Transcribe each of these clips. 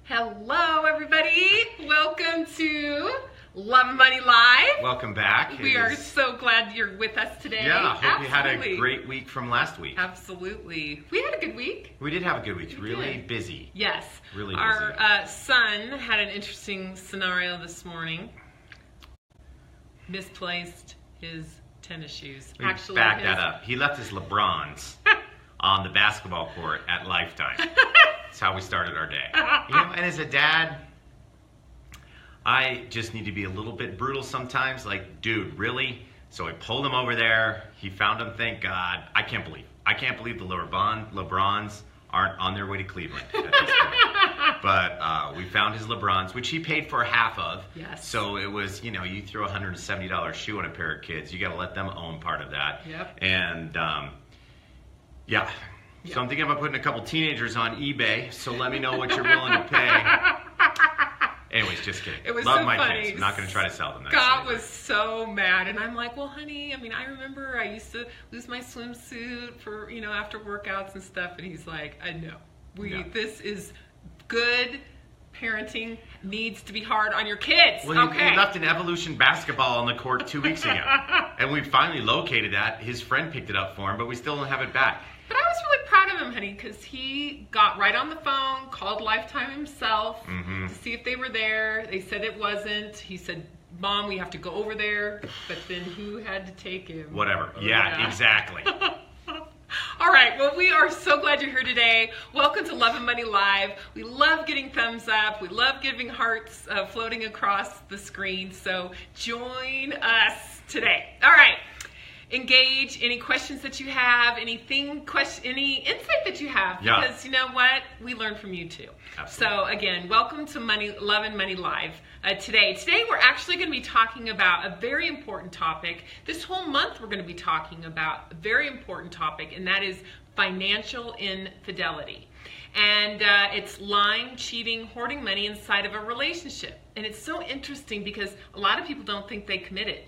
Hello, everybody. Welcome to Love and Money Live. Welcome back. We are so glad you're with us today. Yeah, hope you had a great week from last week. Absolutely. We had a good week. We did have a good week. Really busy. Yes. Really busy. Our son had an interesting scenario this morning. Misplaced his tennis shoes. Actually, back that up. He left his LeBrons on the basketball court at Lifetime. That's how we started our day. You know, and as a dad, I just need to be a little bit brutal sometimes. Like, dude, really? So I pulled him over there. He found them, thank God. I can't believe the LeBrons aren't on their way to Cleveland at this point. But we found his LeBrons, which he paid for half of. Yes. So it was, you know, you throw a $170 shoe on a pair of kids. You got to let them own part of that. Yep. And, yeah. So I'm thinking about putting a couple teenagers on eBay, so let me know what you're willing to pay. Anyways, just kidding. It was Love so my funny. kids. I'm not going to try to sell them. Scott was so mad, and I'm like, well, honey, I mean, I remember I used to lose my swimsuit for, you know, after workouts and stuff, and he's like, I know. This is good parenting, needs to be hard on your kids. Well, he left an Evolution basketball on the court 2 weeks ago, and we finally located that. His friend picked it up for him, but we still don't have it back. But I was really proud of him, honey, because he got right on the phone, called Lifetime himself to see if they were there. They said it wasn't. He said, Mom, we have to go over there. But then who had to take him? Whatever. Yeah, exactly. All right. Well, we are so glad you're here today. Welcome to Love and Money Live. We love getting thumbs up. We love giving hearts floating across the screen. So join us today. All right. Engage any questions that you have, any insight that you have, because you know what, we learn from you too. Absolutely. So again, welcome to Love and Money Live today. Today we're actually going to be talking about a very important topic. This whole month we're going to be talking about a very important topic, and that is financial infidelity. And it's lying, cheating, hoarding money inside of a relationship. And it's so interesting because a lot of people don't think they committed.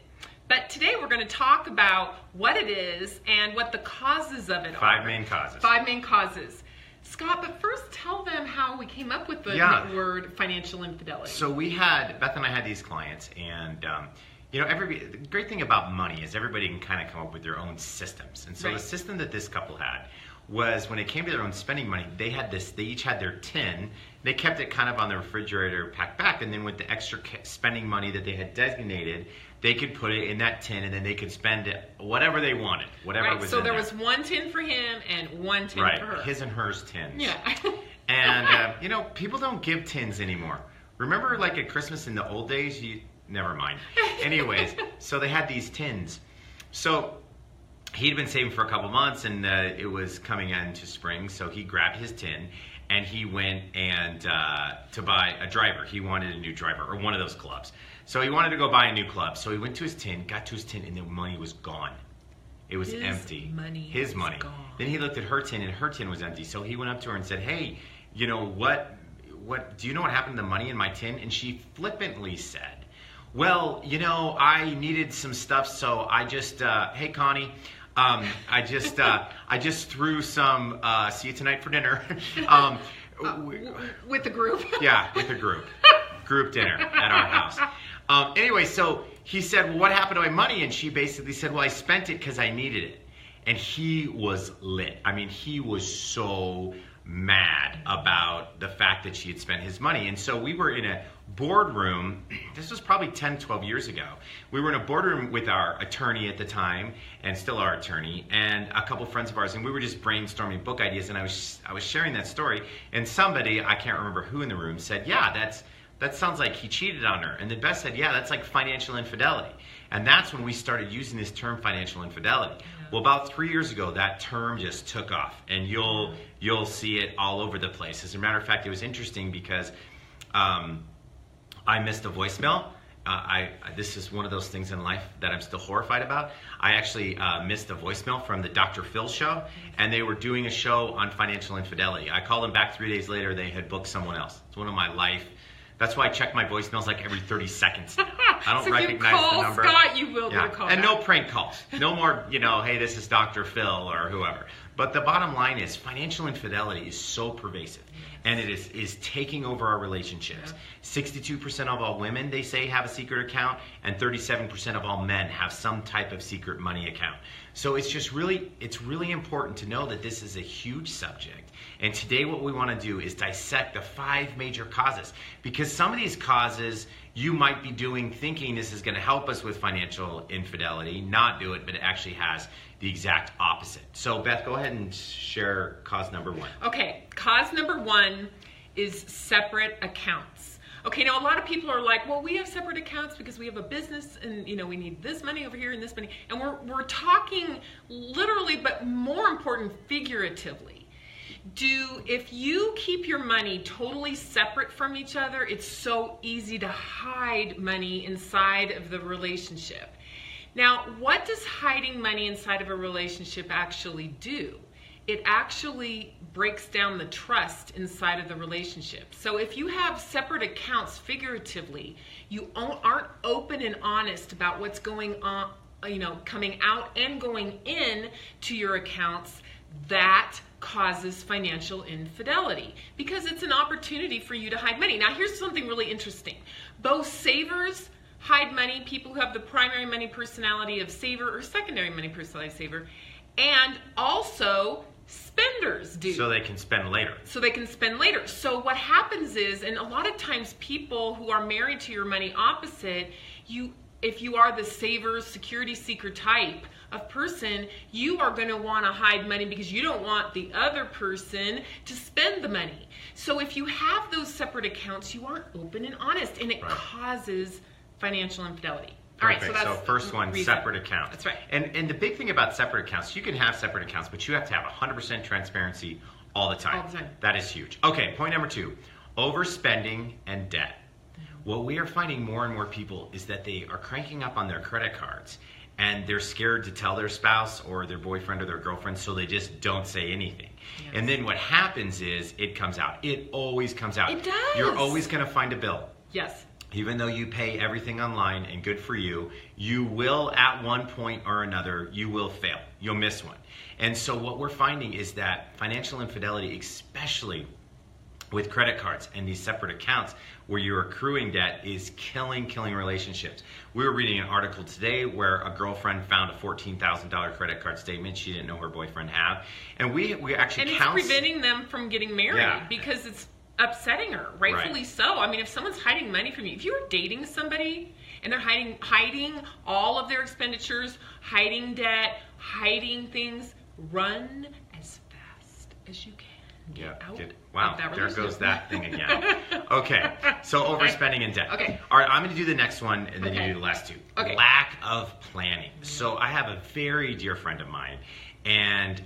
But today we're going to talk about what it is and what the causes of it are. 5 main causes. 5 main causes. Scott, but first tell them how we came up with the word financial infidelity. So Beth and I had these clients, and you know, the great thing about money is everybody can kind of come up with their own systems. And so the system that this couple had was when it came to their own spending money, they each had their tin. They kept it kind of on the refrigerator packed back, and then with the extra spending money that they had designated, they could put it in that tin, and then they could spend it whatever they wanted, whatever was in there. So there was one tin for him and one tin for her. His and hers tins. Yeah. And, you know, people don't give tins anymore. Remember, like at Christmas in the old days? Never mind. Anyways, so they had these tins. So he'd been saving for a couple months, and it was coming into spring, so he grabbed his tin, and he went and to buy a driver. He wanted a new driver, or one of those clubs. So he wanted to go buy a new club. So he went to his tin, got to his tin, and the money was gone. It was empty. His money. Gone. Then he looked at her tin, and her tin was empty. So he went up to her and said, hey, you know, what do you know what happened to the money in my tin? And she flippantly said, well, you know, I needed some stuff, so I just, hey, Connie, I just threw some, see you tonight for dinner. With the group? Yeah, with the group. Group dinner at our house. Anyway, so he said, well, what happened to my money? And she basically said, well, I spent it because I needed it. And he was lit. I mean, he was so mad about the fact that she had spent his money. And so we were in a boardroom. This was probably 10, 12 years ago. We were in a boardroom with our attorney at the time, and still our attorney, and a couple friends of ours, and we were just brainstorming book ideas, and I was sharing that story, and somebody, I can't remember who in the room, said, yeah, that sounds like he cheated on her. And then Beth said, yeah, that's like financial infidelity. And that's when we started using this term financial infidelity. Yeah. Well, about 3 years ago, that term just took off, and you'll see it all over the place. As a matter of fact, it was interesting because I missed a voicemail. This is one of those things in life that I'm still horrified about. I actually missed a voicemail from the Dr. Phil show, and they were doing a show on financial infidelity. I called them back 3 days later. They had booked someone else. It's one of my life. That's why I check my voicemails like every 30 seconds now. I don't recognize the number. Scott, you will get a call And back. no prank calls. No more, you know, hey, this is Dr. Phil or whoever. But the bottom line is financial infidelity is so pervasive, and it is taking over our relationships. 62% of all women, they say, have a secret account, and 37% of all men have some type of secret money account. So it's really important to know that this is a huge subject. And today what we want to do is dissect the 5 major causes, because some of these causes you might be doing thinking this is going to help us with financial infidelity, not do it, but it actually has the exact opposite. So Beth, go ahead and share cause number 1. Okay, cause number 1 is separate accounts. Okay, now a lot of people are like, well, we have separate accounts because we have a business and, you know, we need this money over here and this money. And we're talking literally, but more important, figuratively. If you keep your money totally separate from each other, it's so easy to hide money inside of the relationship. Now, what does hiding money inside of a relationship actually do? It actually breaks down the trust inside of the relationship. So if you have separate accounts, figuratively, you aren't open and honest about what's going on, you know, coming out and going in to your accounts, that causes financial infidelity, because it's an opportunity for you to hide money. Now, here's something really interesting. Both savers hide money, people who have the primary money personality of saver or secondary money personality of saver, and also spenders do. So they can spend later. So what happens is, and a lot of times people who are married to your money opposite, if you are the saver, security seeker type of person, you are going to want to hide money because you don't want the other person to spend the money. So if you have those separate accounts, you aren't open and honest, and it causes financial infidelity. All right, so first one, separate accounts. That's right. And the big thing about separate accounts, you can have separate accounts, but you have to have 100% transparency all the time. All the time. That is huge. Okay, point number 2, overspending and debt. What we are finding more and more people is that they are cranking up on their credit cards, and they're scared to tell their spouse or their boyfriend or their girlfriend, so they just don't say anything. Yes. And then what happens is it comes out. It always comes out. It does. You're always going to find a bill. Yes. Even though you pay everything online, and good for you, you will at one point or another, you will fail. You'll miss one. And so what we're finding is that financial infidelity, especially with credit cards and these separate accounts where you're accruing debt, is killing relationships. We were reading an article today where a girlfriend found a $14,000 credit card statement she didn't know her boyfriend had. And we actually it's preventing them from getting married because it's upsetting her, rightfully so. I mean, if someone's hiding money from you, if you're dating somebody and they're hiding all of their expenditures, hiding debt, hiding things, run as fast as you can. Wow, there goes that thing again. Okay, so overspending and debt. Okay. All right, I'm going to do the next one, and then you do the last 2. Okay. Lack of planning. So I have a very dear friend of mine, and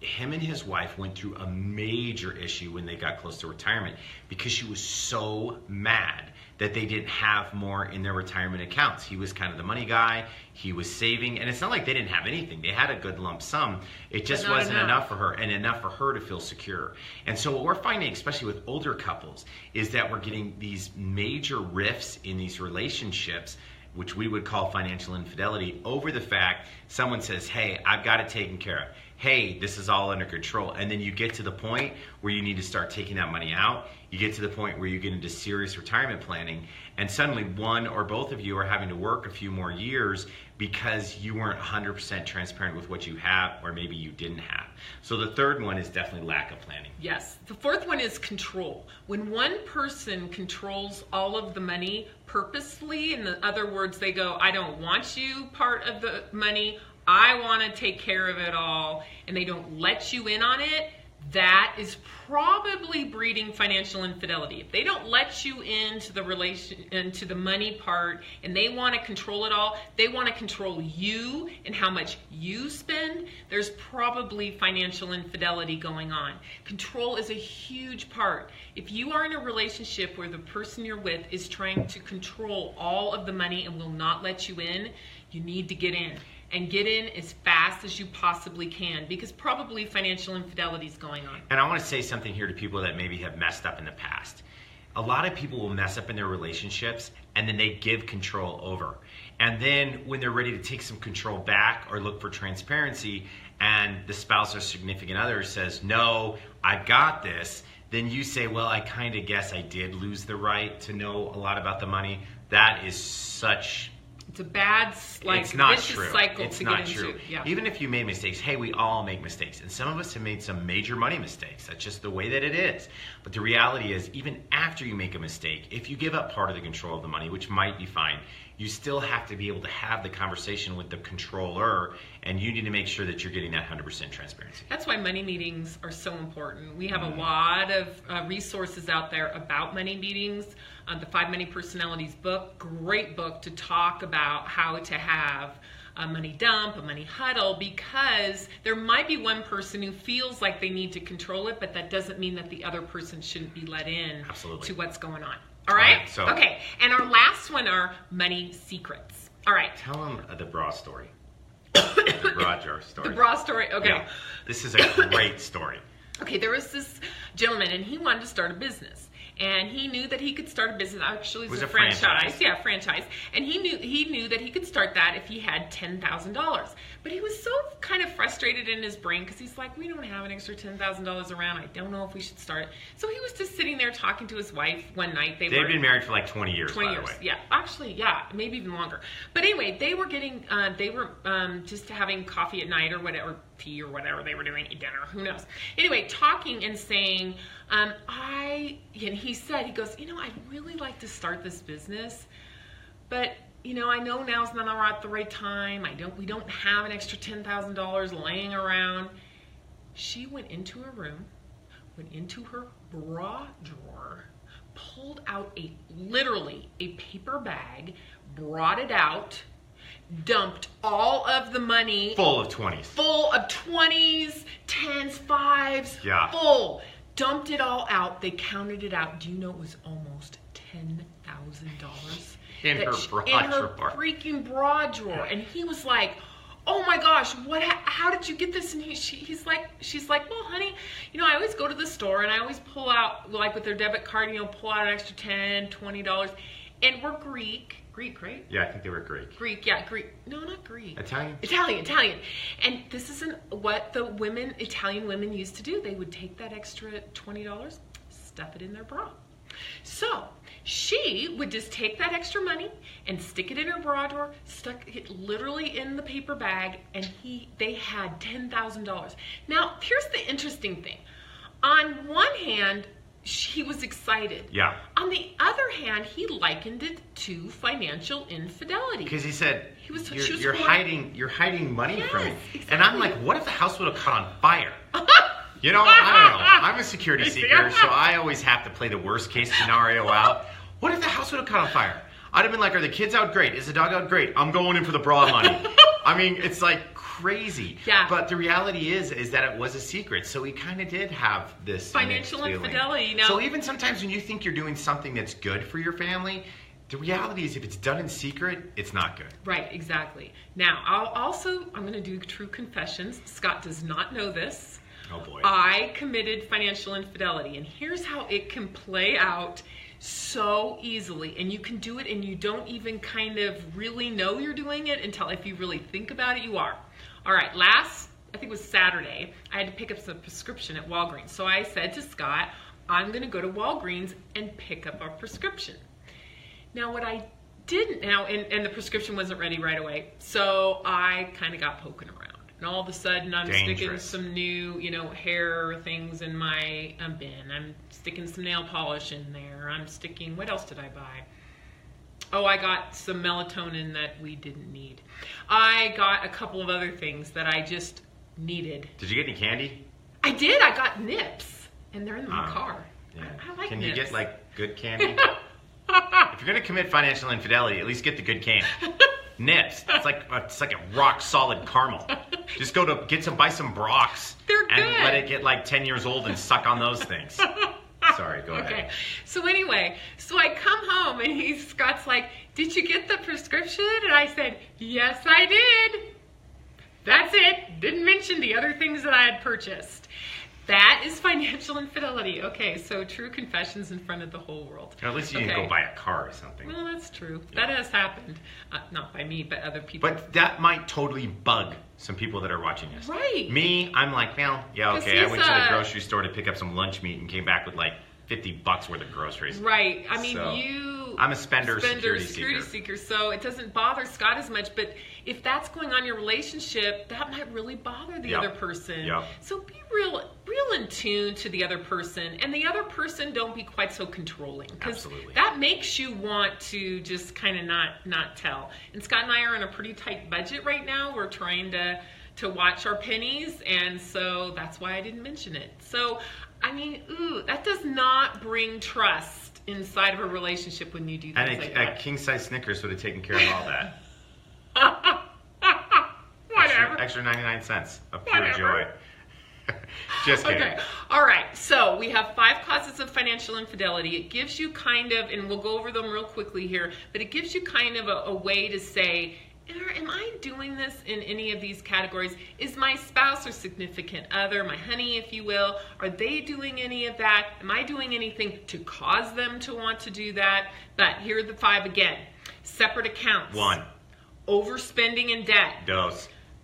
him and his wife went through a major issue when they got close to retirement, because she was so mad that they didn't have more in their retirement accounts. He was kind of the money guy. He was saving, and it's not like they didn't have anything. They had a good lump sum. It just wasn't enough for her, and enough for her to feel secure. And so what we're finding, especially with older couples, is that we're getting these major rifts in these relationships, which we would call financial infidelity, over the fact someone says, hey, I've got it taken care of. Hey, this is all under control. And then you get to the point where you need to start taking that money out. You get to the point where you get into serious retirement planning, and suddenly one or both of you are having to work a few more years because you weren't 100% transparent with what you have, or maybe you didn't have. So the third one is definitely lack of planning. Yes. The fourth one is control. When one person controls all of the money purposely, in other words, they go, I don't want you part of the money, I want to take care of it all, and they don't let you in on it, that is probably breeding financial infidelity. If they don't let you into the money part, and they want to control it all, they want to control you and how much you spend, there's probably financial infidelity going on. Control is a huge part. If you are in a relationship where the person you're with is trying to control all of the money and will not let you in, you need to get in. And get in as fast as you possibly can, because probably financial infidelity is going on. And I want to say something here to people that maybe have messed up in the past. a lot of people will mess up in their relationships and then they give control over. And then when they're ready to take some control back or look for transparency and the spouse or significant other says, no, I've got this, then you say, well, I kind of guess I did lose the right to know a lot about the money. That is such... It's a bad, it's not vicious true. cycle It's to not get true. into. Yeah. Even if you made mistakes, hey, we all make mistakes. And some of us have made some major money mistakes. That's just the way that it is. But the reality is, even after you make a mistake, if you give up part of the control of the money, which might be fine, you still have to be able to have the conversation with the controller, and you need to make sure that you're getting that 100% transparency. That's why money meetings are so important. We have a lot of resources out there about money meetings. The 5 Money Personalities book, great book to talk about how to have a money dump, a money huddle, because there might be one person who feels like they need to control it, but that doesn't mean that the other person shouldn't be let in to what's going on. All right? So, okay, and our last one are money secrets. All right. Tell them the bra story. The bra jar story. The bra story, okay. Yeah, this is a great story. Okay, there was this gentleman, and he wanted to start a business. And he knew that he could start a business. Actually, it was a franchise. Yeah, franchise. And he knew that he could start that if he had $10,000. But he was so kind of frustrated in his brain because he's like, we don't have an extra $10,000 around. I don't know if we should start it. So he was just sitting there talking to his wife one night. They'd been married for like 20 years. 20 years. Yeah, actually, yeah, maybe even longer. But anyway, they were getting, just having coffee at night or whatever, tea or whatever they were doing, dinner, who knows. Anyway, talking and saying, and he goes, I'd really like to start this business, but, I know now's not the right time. We don't have an extra $10,000 laying around. She went into her room, went into her bra drawer, pulled out literally a paper bag, brought it out, dumped all of the money. Full of 20s. Full of 20s, 10s, 5s. Yeah. Full. Dumped it all out. They counted it out. Do you know it was almost $10,000? In her freaking bra drawer. And he was like, oh my gosh, how did you get this? And she's like, well, honey, I always go to the store and I always pull out, like with their debit card, pull out an extra $10, $20. And we're Greek, right? Yeah, I think they were Greek. Greek, yeah, Greek. No, not Greek. Italian. And this isn't what the Italian women used to do. They would take that extra $20, stuff it in their bra. So she would just take that extra money and stick it in her bra drawer, stuck it literally in the paper bag, and they had $10,000. Now, here's the interesting thing. On one hand, he was excited. Yeah. On the other hand, he likened it to financial infidelity. Because he said, you're hiding money from me. Exactly. And I'm like, what if the house would have caught on fire? I don't know. I'm a security seeker, so I always have to play the worst case scenario out. What if the house would have caught on fire? I'd have been like, are the kids out? Great. Is the dog out? Great. I'm going in for the bra money. I mean, it's like crazy. Yeah. But the reality is that it was a secret. So he kind of did have this financial infidelity. So even sometimes when you think you're doing something that's good for your family, the reality is if it's done in secret, it's not good. Right, exactly. Now, I'm going to do true confessions. Scott does not know this. Oh boy. I committed financial infidelity, and here's how it can play out so easily. And you can do it and you don't even kind of really know you're doing it until if you really think about it, you are. All right, I think it was Saturday, I had to pick up some prescription at Walgreens. So I said to Scott, I'm going to go to Walgreens and pick up a prescription. Now what I didn't, and the prescription wasn't ready right away, so I kind of got poking around. And all of a sudden, I'm sticking some new, hair things in my bin. I'm sticking some nail polish in there. I'm sticking, what else did I buy? Oh, I got some melatonin that we didn't need. I got a couple of other things that I just needed. Did you get any candy? I did. I got nips, and they're in my car. Yeah. I like nips. Can you get, good candy? If you're going to commit financial infidelity, at least get the good candy. Nips. It's like a rock solid caramel. Just buy some Brocs. They're good. And let it get 10 years old and suck on those things. Sorry, go ahead. Okay. So anyway, I come home and Scott's like, did you get the prescription? And I said, yes, I did. That's it. Didn't mention the other things that I had purchased. That is financial infidelity. Okay, so true confessions in front of the whole world. Or at least you didn't go buy a car or something. Well, that's true. Yeah. That has happened. Not by me, but other people. But that might totally bug some people that are watching us. Right. Me, I'm like, well, yeah, okay. I went to the grocery store to pick up some lunch meat and came back with like $50 worth of groceries. Right. I mean, I'm a security seeker, so it doesn't bother Scott as much. But if that's going on in your relationship, that might really bother the other person. Yep. So be real in tune to the other person, and the other person don't be quite so controlling, because that makes you want to just kind of not tell. And Scott and I are on a pretty tight budget right now. We're trying to watch our pennies, and so that's why I didn't mention it. So I mean, that does not bring trust inside of a relationship when you do things like that. And a king-size Snickers would have taken care of all that. Whatever. Extra 99 cents of pure joy. Just kidding. Okay. All right. So we have 5 causes of financial infidelity. It gives you kind of, and we'll go over them real quickly here, but it gives you kind of a way to say, am I doing this in any of these categories? Is my spouse or significant other, my honey, if you will, are they doing any of that? Am I doing anything to cause them to want to do that? But here are the 5 again. Separate accounts. 1. Overspending in debt. 2.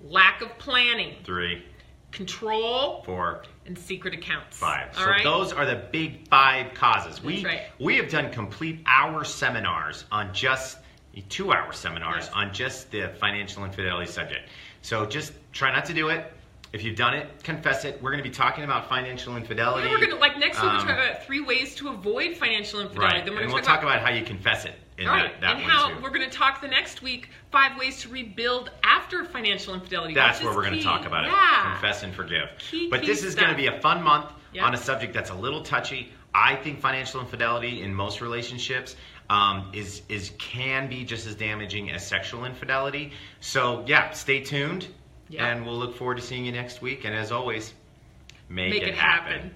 Lack of planning. 3. Control. 4. And secret accounts. 5. So those are the big 5 causes. We have done complete hour seminars on just 2-hour seminars on just the financial infidelity subject. So just try not to do it. If you've done it, confess it. We're going to be talking about financial infidelity. Yeah, we're going to, next week, we're talking about 3 ways to avoid financial infidelity. Right. Then and we'll talk about how you confess it in that and how we're going to talk the next week 5 ways to rebuild after financial infidelity. That's where we're going to talk about it. Confess and forgive. But this is going to be a fun month on a subject that's a little touchy. I think financial infidelity in most relationships can be just as damaging as sexual infidelity. So stay tuned, and we'll look forward to seeing you next week. And as always, make it happen.